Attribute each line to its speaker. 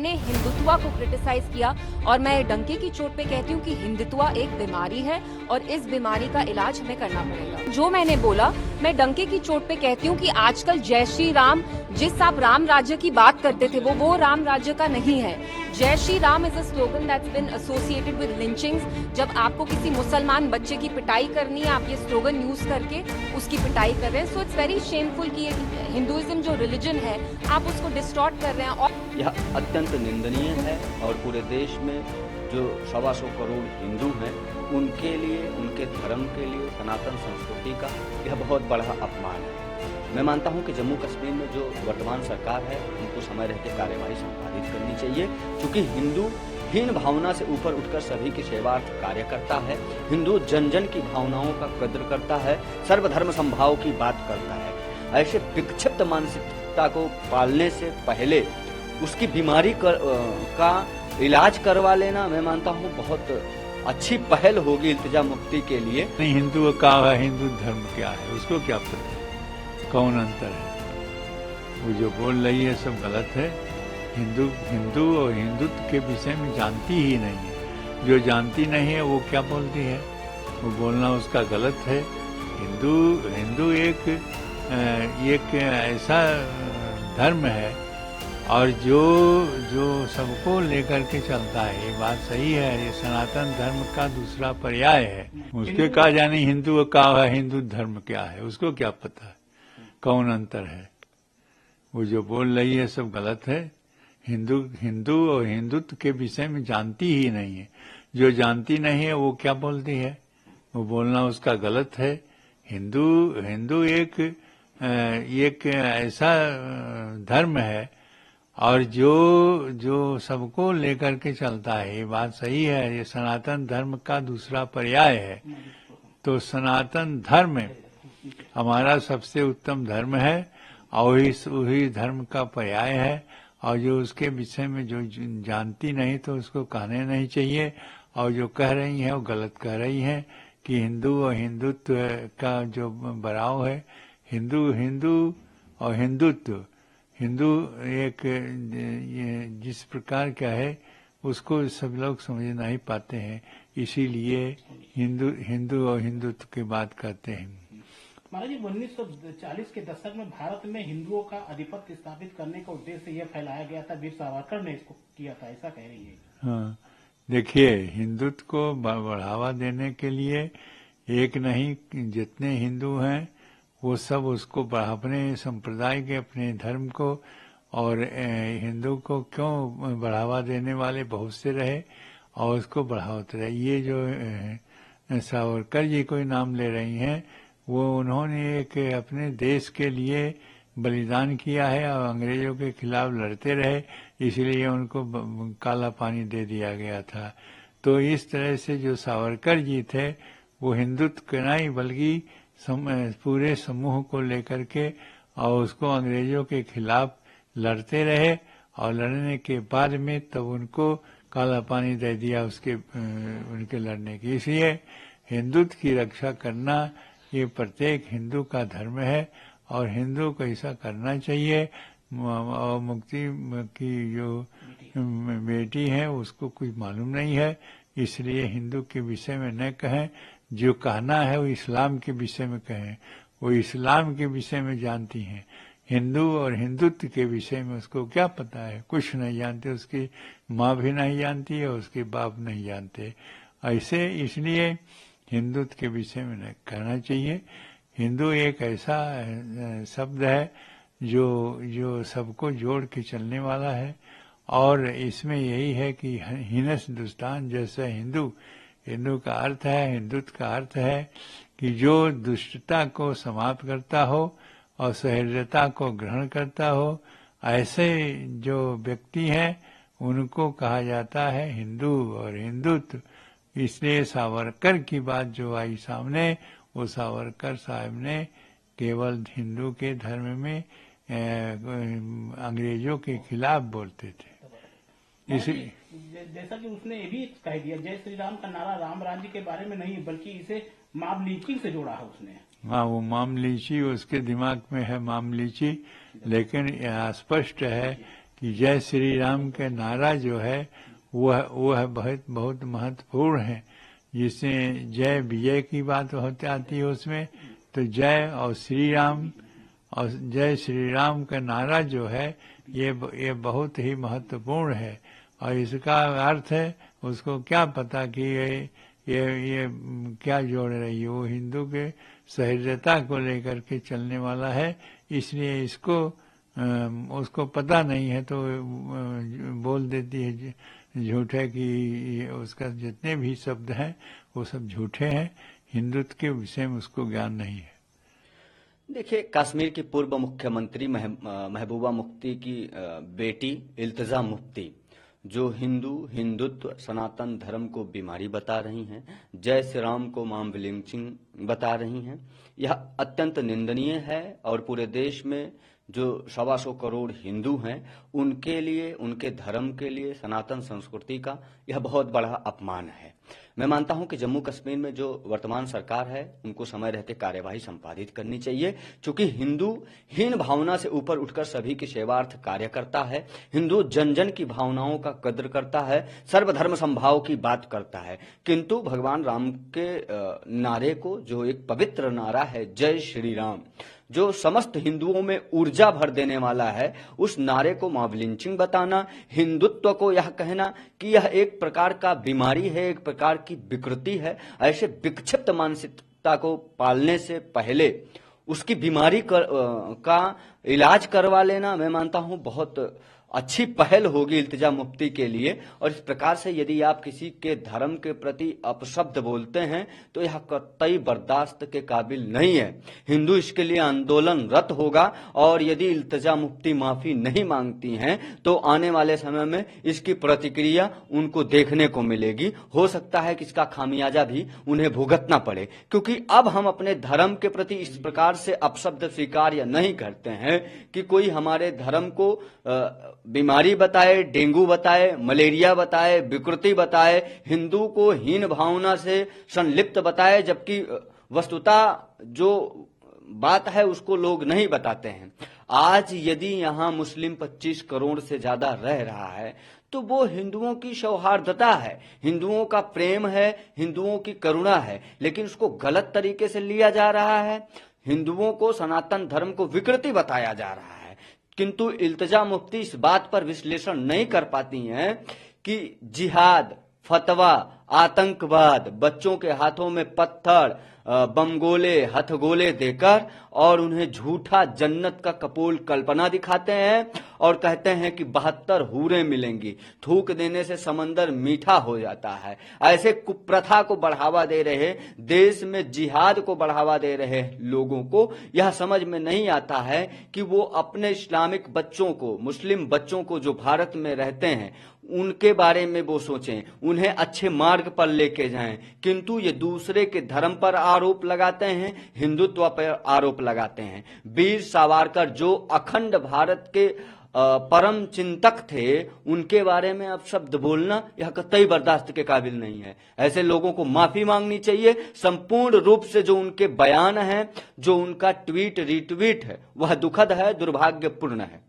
Speaker 1: मैंने हिंदुत्व को क्रिटिसाइज किया और मैं डंके की चोट पे कहती हूँ कि हिंदुत्व एक बीमारी है और इस बीमारी का इलाज हमें करना पड़ेगा। जो मैंने बोला, मैं डंके की चोट पे कहती हूँ कि आजकल जय श्री राम, जिस आप राम राज्य की बात करते थे वो राम राज्य का नहीं है। Jai Shri Ram is a slogan that's been associated with lynchings. जब आपको किसी मुसलमान बच्चे की पिटाई करनी है, आप ये स्लोगन यूज करके उसकी पिटाई कर रहे हैं। सो इट्स वेरी शेमफुल कि हिंदुइज्म जो रिलीजन है आप उसको डिस्टॉर्ट कर रहे हैं। और
Speaker 2: यह अत्यंत निंदनीय है और पूरे देश में जो 125 करोड़ हिंदू हैं उनके लिए, उनके धर्म के लिए सनातन संस्कृति का यह बहुत बड़ा अपमान है। मैं मानता हूं कि जम्मू कश्मीर में जो वर्तमान सरकार है उनको समय रहते कार्यवाही संपादित करनी चाहिए, क्योंकि हिंदू हीन भावना से ऊपर उठकर सभी की सेवार्थ कार्य करता है। हिंदू जन जन की भावनाओं का कद्र करता है, सर्वधर्म संभाव की बात करता है। ऐसे विक्षिप्त मानसिकता को पालने से पहले उसकी बीमारी का इलाज करवा लेना मैं मानता हूँ बहुत अच्छी पहल होगी इल्तिजा मुक्ति के लिए।
Speaker 3: हिंदू का है, हिंदू धर्म क्या है उसको क्या पता है, कौन अंतर है? वो जो बोल रही है सब गलत है। हिंदू और हिंदुत्व के विषय में जानती ही नहीं है। जो जानती नहीं है वो क्या बोलती है, वो बोलना उसका गलत है। हिंदू एक ऐसा धर्म है और जो सबको लेकर के चलता है। ये बात सही है, ये सनातन धर्म का दूसरा पर्याय है। उसके कहा जाने हिंदू का है, हिंदू धर्म क्या है उसको क्या पता है, कौन अंतर है? वो जो बोल रही है सब गलत है। हिंदू और हिंदुत्व के विषय में जानती ही नहीं है। जो जानती नहीं है वो क्या बोलती है, वो बोलना उसका गलत है। हिंदू एक ऐसा धर्म है और जो सबको लेकर के चलता है। ये बात सही है, ये सनातन धर्म का दूसरा पर्याय है। तो सनातन धर्म हमारा सबसे उत्तम धर्म है और वही धर्म का पर्याय है। और जो उसके विषय में जो जानती नहीं तो उसको कहने नहीं चाहिए। और जो कह रही है वो गलत कह रही है कि हिंदू और हिंदुत्व का जो बराव है, हिंदू और हिंदुत्व, हिंदू एक जिस प्रकार का है उसको सब लोग समझ नहीं पाते हैं, इसीलिए हिंदू और हिंदुत्व की बात करते हैं।
Speaker 4: महाराज जी, 1940 के दशक में भारत में हिंदुओं का आधिपत्य स्थापित करने का उद्देश्य यह फैलाया गया था, वीर सावरकर ने इसको किया था, ऐसा कह रही है।
Speaker 3: हाँ, देखिए, हिंदुत्व को बढ़ावा देने के लिए एक नहीं, जितने हिंदू हैं वो सब उसको अपने संप्रदाय के, अपने धर्म को और हिंदू को क्यों बढ़ावा देने वाले बहुत से रहे और उसको बढ़ाते रहे। ये जो सावरकर जी कोई नाम ले रही हैं, वो उन्होंने एक अपने देश के लिए बलिदान किया है और अंग्रेजों के खिलाफ लड़ते रहे, इसलिए उनको काला पानी दे दिया गया था। तो इस तरह से जो सावरकर जी थे वो हिंदुत्व के नहीं बल्कि पूरे समूह को लेकर के और उसको अंग्रेजों के खिलाफ लड़ते रहे और लड़ने के बाद में तब उनको काला पानी दे दिया उनके लड़ने की। इसलिए हिंदुत्व की रक्षा करना ये प्रत्येक हिंदू का धर्म है और हिंदू को ऐसा करना चाहिए। और मुक्ति की जो बेटी है उसको कुछ मालूम नहीं है, इसलिए हिंदू के विषय में न कहें। जो कहना है वो इस्लाम के विषय में कहें। वो इस्लाम के विषय में जानती हैं, हिंदू और हिंदुत्व के विषय में उसको क्या पता है, कुछ नहीं जानते। उसकी माँ भी नहीं जानती है, उसके बाप नहीं जानते। ऐसे इसलिए हिंदुत्व के विषय में न कहना चाहिए। हिंदू एक ऐसा शब्द है जो सबको जोड़ के चलने वाला है और इसमें यही है कि हीनस हिंदुस्तान जैसा हिंदू का अर्थ है, हिंदुत्व का अर्थ है कि जो दुष्टता को समाप्त करता हो और सहृदयता को ग्रहण करता हो, ऐसे जो व्यक्ति हैं उनको कहा जाता है हिंदू और हिंदुत्व। इसलिए सावरकर की बात जो आई सामने, वो सावरकर साहब ने केवल हिंदू के धर्म में अंग्रेजों के खिलाफ बोलते थे।
Speaker 4: जैसा कि उसने ये भी कह दिया, जय श्री राम का नारा राम राज्य के बारे में नहीं बल्कि इसे मामलीची से जोड़ा है उसने।
Speaker 3: हाँ, वो मामलीची उसके दिमाग में है, मामलीची। लेकिन स्पष्ट है कि जय श्री राम का नारा जो है वह बहुत बहुत महत्वपूर्ण है, जिसमें जय विजय की बात होती आती है उसमें। तो जय और श्री राम और जय श्री राम का नारा जो है ये बहुत ही महत्वपूर्ण है। और इसका अर्थ है उसको क्या पता कि ये क्या जोड़ रही है, वो हिंदू के सहृदयता को लेकर के चलने वाला है, इसलिए इसको उसको पता नहीं है तो बोल देती है झूठे कि उसका जितने भी शब्द हैं वो सब झूठे हैं, हिंदुत्व के विषय में उसको ज्ञान नहीं है।
Speaker 2: देखिए, कश्मीर की पूर्व मुख्यमंत्री महबूबा मुफ्ती की बेटी इल्तिजा मुफ्ती जो हिंदुत्व सनातन धर्म को बीमारी बता रही हैं, जय श्री राम को मॉब लिंचिंग बता रही हैं, यह अत्यंत निंदनीय है। और पूरे देश में जो 125 करोड़ हिंदू हैं उनके लिए, उनके धर्म के लिए, सनातन संस्कृति का यह बहुत बड़ा अपमान है। मैं मानता हूं कि जम्मू कश्मीर में जो वर्तमान सरकार है उनको समय रहते कार्यवाही संपादित करनी चाहिए, क्योंकि हिंदू हीन भावना से ऊपर उठकर सभी की सेवार्थ कार्य करता है। हिंदू जन जन की भावनाओं का कद्र करता है, सर्वधर्म संभाव की बात करता है। किंतु भगवान राम के नारे को, जो एक पवित्र नारा है जय श्री राम, जो समस्त हिंदुओं में ऊर्जा भर देने वाला है, उस नारे को मॉब लिंचिंग बताना, हिंदुत्व को यह कहना कि यह एक प्रकार का बीमारी है, एक प्रकार की विकृति है, ऐसे विक्षिप्त मानसिकता को पालने से पहले उसकी बीमारी का इलाज करवा लेना, मैं मानता हूं बहुत अच्छी पहल होगी इल्तिजा मुफ्ती के लिए। और इस प्रकार से यदि आप किसी के धर्म के प्रति अपशब्द बोलते हैं तो यह कतई बर्दाश्त के काबिल नहीं है। हिंदू इसके लिए आंदोलनरत होगा, और यदि इल्तिजा मुफ्ती माफी नहीं मांगती हैं तो आने वाले समय में इसकी प्रतिक्रिया उनको देखने को मिलेगी। हो सकता है कि इसका खामियाजा भी उन्हें भुगतना पड़े, क्योंकि अब हम अपने धर्म के प्रति इस प्रकार से अपशब्द स्वीकार नहीं करते हैं कि कोई हमारे धर्म को बीमारी बताए, डेंगू बताए, मलेरिया बताए, विकृति बताए, हिंदू को हीन भावना से संलिप्त बताए, जबकि वस्तुतः जो बात है उसको लोग नहीं बताते हैं। आज यदि यहाँ मुस्लिम 25 करोड़ से ज्यादा रह रहा है तो वो हिंदुओं की सौहार्दता है, हिंदुओं का प्रेम है, हिंदुओं की करुणा है, लेकिन उसको गलत तरीके से लिया जा रहा है। हिंदुओं को, सनातन धर्म को विकृति बताया जा रहा है। किंतु इल्तिजा मुफ्ती इस बात पर विश्लेषण नहीं कर पाती हैं कि जिहाद, फतवा, आतंकवाद, बच्चों के हाथों में पत्थर, बमगोले, हथगोले देकर और उन्हें झूठा जन्नत का कपोल कल्पना दिखाते हैं और कहते हैं कि 72 हूरें मिलेंगी, थूक देने से समंदर मीठा हो जाता है। ऐसे कुप्रथा को बढ़ावा दे रहे, देश में जिहाद को बढ़ावा दे रहे लोगों को यह समझ में नहीं आता है कि वो अपने इस्लामिक बच्चों को, मुस्लिम बच्चों को जो भारत में रहते हैं उनके बारे में वो सोचें, उन्हें अच्छे मार्ग पर लेके जाएं। किंतु ये दूसरे के धर्म पर आरोप लगाते हैं, हिंदुत्व पर आरोप लगाते हैं। वीर सावरकर जो अखंड भारत के परम चिंतक थे, उनके बारे में अब शब्द बोलना यह कतई बर्दाश्त के काबिल नहीं है। ऐसे लोगों को माफी मांगनी चाहिए। संपूर्ण रूप से जो उनके बयान हैं, जो उनका ट्वीट रिट्वीट है, वह दुखद है, दुर्भाग्यपूर्ण है।